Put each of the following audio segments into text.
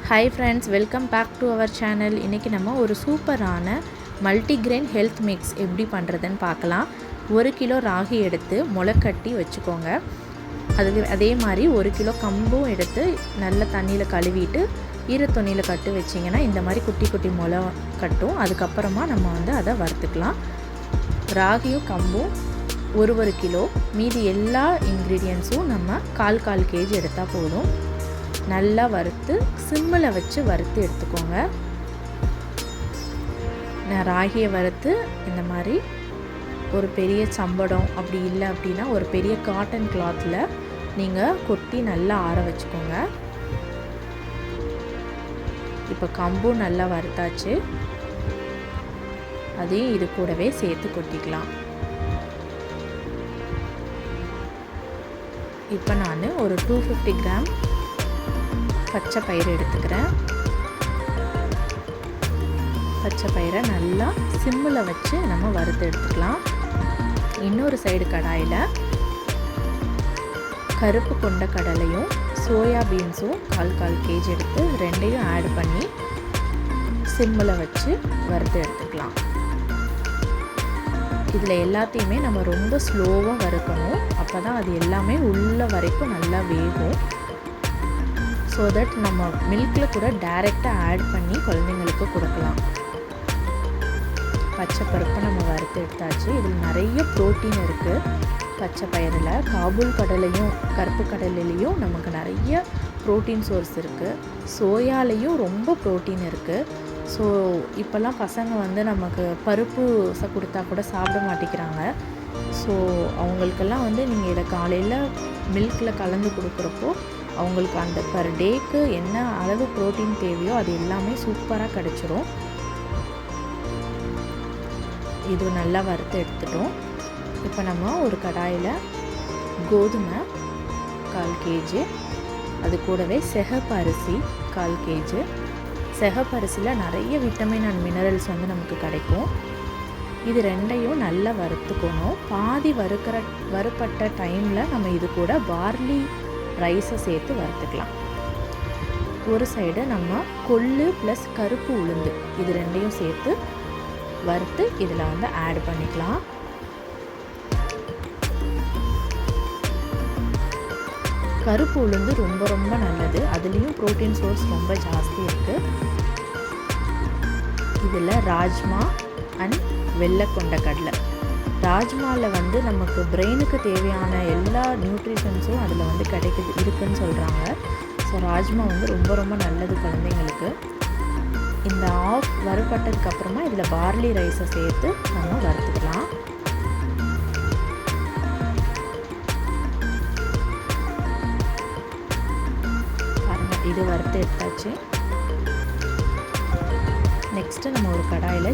Hi friends, welcome back to our channel. இன்றைக்கி நம்ம ஒரு சூப்பரான மல்டிக்ரெயின் ஹெல்த் மிக்ஸ் எப்படி பண்ணுறதுன்னு பார்க்கலாம். 1 கிலோ ராகி எடுத்து முளைக்கட்டி வச்சுக்கோங்க. அதே மாதிரி 1 கிலோ கம்பும் எடுத்து நல்ல தண்ணியில் கழுவிட்டு ஈரத்துணியில் கட்டு வச்சிங்கன்னா இந்த மாதிரி குட்டி குட்டி முளை கட்டும். அதுக்கப்புறமா நம்ம அதை வறுத்துக்கலாம். ராகியும் கம்பும் 1 கிலோ, மீதி எல்லா இன்க்ரீடியன்ஸும் நம்ம 1/4 kg எடுத்தால் போதும். நல்லா வறுத்து சிம்மில் வச்சு வறுத்து எடுத்துக்கோங்க. நான் ராகியை வறுத்து இந்த மாதிரி ஒரு பெரிய சம்படம், அப்படி இல்லை அப்படின்னா ஒரு பெரிய காட்டன் கிளாத்தில் நீங்கள் கொட்டி நல்லா ஆற வச்சுக்கோங்க. இப்போ கம்பும் நல்லா வறுத்தாச்சு, அதையும் இது கூடவே சேர்த்து கொட்டிக்கலாம். இப்போ நான் ஒரு 250 கிராம் பச்சை பயிறு எடுத்துக்கிறேன். பச்சை பயிரை நல்லா சிம்மில் வச்சு நம்ம வறுத்து எடுத்துக்கலாம். இன்னொரு சைடு கடாயில் கருப்பு கொண்ட கடலையும் சோயா பீன்ஸும் 1/4 kg எடுத்து ரெண்டையும் ஆட் பண்ணி சிம்மில் வச்சு வறுத்து எடுத்துக்கலாம். இதில் எல்லாத்தையுமே நம்ம ரொம்ப ஸ்லோவாக வறுக்கணும். அப்போ தான் அது எல்லாமே உள்ள வரைக்கும் நல்லா வேகும். ஸோ தட் நம்ம மில்கில் கூட டைரெக்டாக ஆட் பண்ணி குழந்தைங்களுக்கு கொடுக்கலாம். பச்சை பருப்பை நம்ம வறுத்து எடுத்தாச்சு. இதில் நிறைய ப்ரோட்டீன் இருக்குது. பச்சை பயிரில் காபூல் கடலையும் கருப்பு கடலையிலையும் நமக்கு நிறைய ப்ரோட்டீன் சோர்ஸ் இருக்குது. சோயாலையும் ரொம்ப ப்ரோட்டீன் இருக்குது. ஸோ இப்போல்லாம் பசங்க நமக்கு பருப்பு கொடுத்தா கூட சாப்பிட மாட்டேங்கிறாங்க. ஸோ அவங்களுக்கெல்லாம் நீங்கள் இதை காலையில் மில்கில் கலந்து கொடுக்குறப்போ அவங்களுக்கு அந்த பர் டேக்கு என்ன அளவு ப்ரோட்டீன் தேவையோ அது எல்லாமே சூப்பராக கிடச்சிரும். இது நல்லா வறுத்து எடுத்துட்டோம். இப்போ நம்ம ஒரு கடாயில் கோதுமை 1/4 kg, அது கூடவே சிகப்பு அரிசி 1/4 kg. சிகப்பு அரிசியில் நிறைய விட்டமின் அண்ட் மினரல்ஸ் நமக்கு கிடைக்கும். இது ரெண்டையும் நல்லா வறுத்துக்கணும். பாதி வறுப்பட்ட டைமில் நம்ம இது கூட பார்லி ரைஸை சேர்த்து வறுத்துக்கலாம். ஒரு சைடு நம்ம கொள்ளு ப்ளஸ் கருப்பு உளுந்து இது ரெண்டையும் சேர்த்து வறுத்து இதில் ஆட் பண்ணிக்கலாம். கருப்பு உளுந்து ரொம்ப ரொம்ப நல்லது. அதுலேயும் ப்ரோட்டீன் சோர்ஸ் ரொம்ப ஜாஸ்தி இருக்குது. இதில் ராஜ்மா அண்ட் வெள்ளை கொண்ட கடலை. ராஜ்மாவில் நமக்கு பிரெயினுக்கு தேவையான எல்லா நியூட்ரிஷன்ஸும் அதில் இருக்குதுன்னு சொல்கிறாங்க. ஸோ ராஜ்மா ரொம்ப ரொம்ப நல்லது குழந்தைங்களுக்கு. இந்த ஆஃப் வறுபட்டதுக்கப்புறமா இதில் பார்லி ரைஸை சேர்த்து நம்ம வறுத்துக்கலாம். பாருங்கள், இது வறுத்து எடுத்தாச்சு. நெக்ஸ்ட்டு நம்ம ஒரு கடாயில்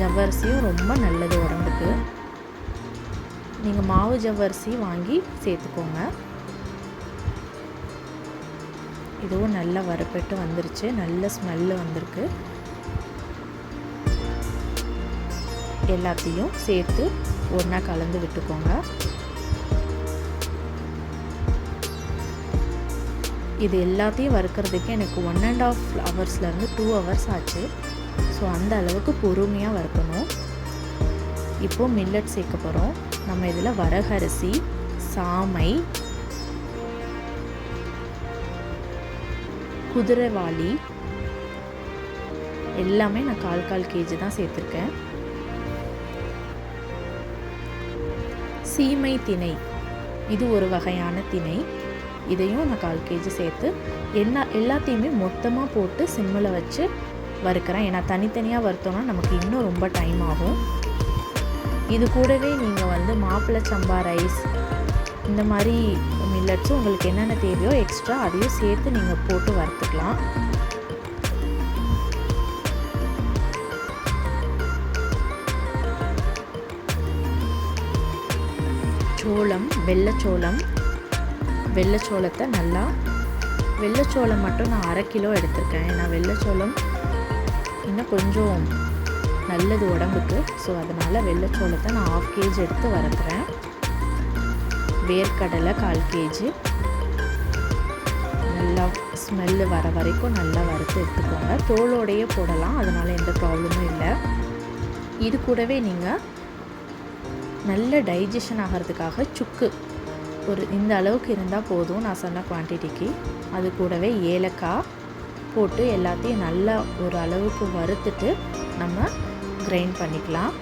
ஜவ்வரிசியும் ரொம்ப நல்லது உடம்புக்கு. நீங்கள் மாவு ஜவ்வரிசி வாங்கி சேர்த்துக்கோங்க. இதுவும் நல்லா வறுப்பட்டு வந்துருச்சு, நல்ல ஸ்மெல்லு வந்திருக்கு. எல்லாத்தையும் சேர்த்து ஒன்றா கலந்து விட்டுக்கோங்க. இது எல்லாத்தையும் வறுக்கிறதுக்கு எனக்கு 1.5 ஹவர்ஸ்லேருந்து 2 hours ஆச்சு. ஸோ அந்த அளவுக்கு பொறுமையாக வறுக்கணும். இப்போது மில்லட் சேர்க்க போகிறோம். நம்ம இதில் வரகரிசி, சாமை, குதிரைவாளி எல்லாமே நான் 1/4 kg தான் சேர்த்துருக்கேன். சீமை திணை, இது ஒரு வகையான திணை. இதையும் நான் 1/4 kg சேர்த்து எல்லாத்தையுமே மொத்தமாக போட்டு சிம்மில் வச்சு வறுக்கிறேன். ஏன்னா தனித்தனியாக வறுத்தோன்னா நமக்கு இன்னும் ரொம்ப டைம் ஆகும். இது கூடவே நீங்கள் மாப்பிள்ளை சம்பா ரைஸ் இந்த மாதிரி மில்லட்ஸும் உங்களுக்கு என்னென்ன தேவையோ எக்ஸ்ட்ரா அதையும் சேர்த்து நீங்கள் போட்டு வறுத்துக்கலாம். சோளம், வெள்ளைச்சோளத்தை நல்லா, வெள்ளைச்சோளம் மட்டும் நான் 1/2 கிலோ எடுத்திருக்கேன். ஏன்னா வெள்ளைச்சோளம் இன்னும் கொஞ்சம் நல்லது உடம்புக்கு. ஸோ அதனால் வெள்ளைச்சோளத்தை நான் 1/2 kg எடுத்து வறுக்கிறேன். வேர்க்கடலை 1/4 kg, நல்லா ஸ்மெல்லு வர வரைக்கும் நல்லா வறுத்து எடுத்துக்கோங்க. தோலோடையே போடலாம், அதனால் எந்த ப்ராப்ளமும் இல்லை. இது கூடவே நீங்கள் நல்ல டைஜஷன் ஆகிறதுக்காக சுக்கு ஒரு இந்த அளவுக்கு இருந்தால் போதும், நான் சொன்ன குவான்டிட்டிக்கு. அது கூடவே ஏலக்காய் போட்டு எல்லாத்தையும் நல்லா ஒரு அளவுக்கு வறுத்துட்டு நம்ம கிரைண்ட் பண்ணிக்கலாம்.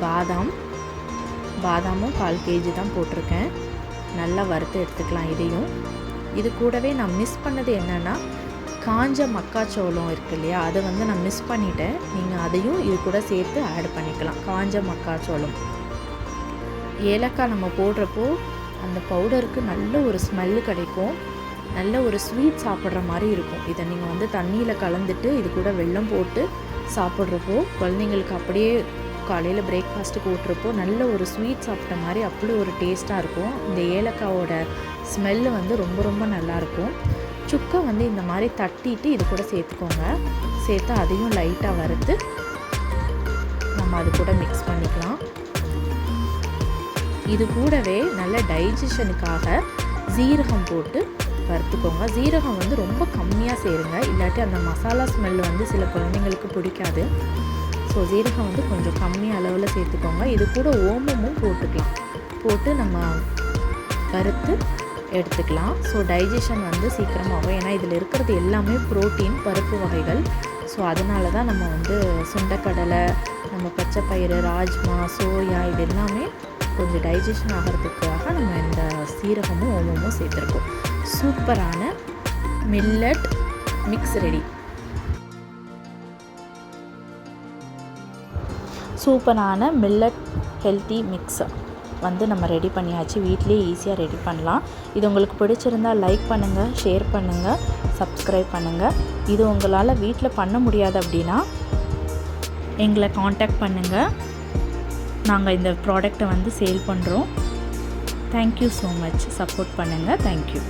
பாதாமும் 1/4 kg தான் போட்டிருக்கேன். நல்லா வறுத்து எடுத்துக்கலாம் இதையும். இது கூடவே நான் மிஸ் பண்ணது என்னென்னா, காஞ்ச மக்காச்சோளம் இருக்கு இல்லையா, அதை வந்து நான் மிஸ் பண்ணிட்டேன். நீங்கள் அதையும் இது கூட சேர்த்து ஆட் பண்ணிக்கலாம். காஞ்ச மக்காச்சோளம், ஏலக்காய் நம்ம போடுறப்போ அந்த பவுடருக்கு நல்ல ஒரு ஸ்மெல்லு கிடைக்கும். நல்ல ஒரு ஸ்வீட் சாப்பிட்ற மாதிரி இருக்கும். இதை நீங்கள் வந்து தண்ணியில் கலந்துட்டு இது கூட வெல்லம் போட்டு சாப்பிட்றப்போ குழந்தைங்களுக்கு அப்படியே காலையில் பிரேக்ஃபாஸ்ட்டுக்கு ஊட்டுறப்போ நல்ல ஒரு ஸ்வீட் சாப்பிட்ட மாதிரி அப்படி ஒரு டேஸ்ட்டாக இருக்கும். இந்த ஏலக்காவோட ஸ்மெல்லு வந்து ரொம்ப ரொம்ப நல்லாயிருக்கும். சுக்கை வந்து இந்த மாதிரி தட்டிட்டு இது கூட சேர்த்துக்கோங்க. சேர்த்து அதையும் லைட்டாக வறுத்து நம்ம அது கூட மிக்ஸ் பண்ணிக்கலாம். இது கூடவே நல்ல டைஜஷனுக்காக ஜீரகம் போட்டு வறுத்துக்கோங்க. ஜீரகம் வந்து ரொம்ப கம்மியாக சேருங்க, இல்லாட்டி அந்த மசாலா ஸ்மெல் வந்து சில குழந்தைங்களுக்கு பிடிக்காது. ஸோ ஜீரகம் வந்து கொஞ்சம் கம்மி அளவில் சேர்த்துக்கோங்க. இது கூட ஓமமும் போட்டுக்கலாம். போட்டு நம்ம வறுத்து எடுத்துக்கலாம். ஸோ டைஜஷன் வந்து சீக்கிரமாகும். ஏன்னா இதில் இருக்கிறது எல்லாமே ப்ரோட்டீன், பருப்பு வகைகள். ஸோ அதனால தான் நம்ம வந்து சுண்டைக்கடலை, நம்ம பச்சைப்பயிறு, ராஜ்மா, சோயா இது எல்லாமே கொஞ்சம் டைஜஷன் ஆகிறதுக்காக நம்ம இந்த சீரகமும் ஓமமும் சேர்த்துருக்கோம். சூப்பரான மில்லட் மிக்ஸ் ரெடி. சூப்பரான மில்லட் ஹெல்த்தி மிக்ஸ் வந்து நம்ம ரெடி பண்ணியாச்சு. வீட்லேயே ஈஸியாக ரெடி பண்ணலாம். இது உங்களுக்கு பிடிச்சிருந்தால் லைக் பண்ணுங்கள், ஷேர் பண்ணுங்கள், சப்ஸ்கிரைப் பண்ணுங்கள். இது உங்களால் வீட்டில் பண்ண முடியாது அப்படின்னா எங்களை காண்டாக்ட் பண்ணுங்கள். நாங்கள் இந்த ப்ராடக்டை வந்து சேல் பண்ணுறோம். Thank you so much. சப்போர்ட் பண்ணுங்கள். தேங்க்யூ.